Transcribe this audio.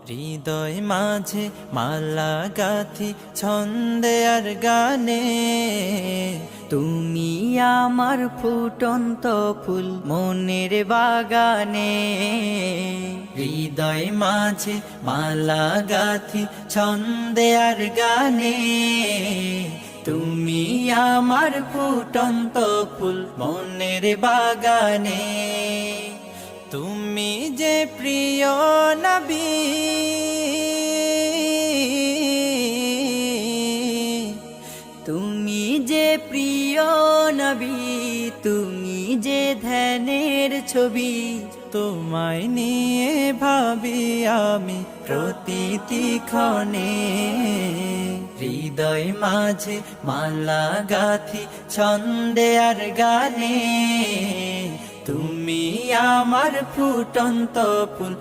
হৃদয় মাঝে মালা গাথি ছন্দে আর গানে, তুমি আমার ফুটন্ত ফুল মনের বাগানে। হৃদয় মাঝে মালা গাথি ছন্দে আর গানে, তুমি আমার ফুটন্ত ফুল মনের বাগানে। তুমি যে প্রিয় নবী, তুমি যে প্রিয় নবী, তুমি যে ধ্যানের ছবি। তোমায় নিয়ে ভাবি আমি প্রতিটি ক্ষণে। হৃদয় মাঝে মালা গাথি ছন্দে আর গানে, তুমি আমার ফুটন্ত ফুল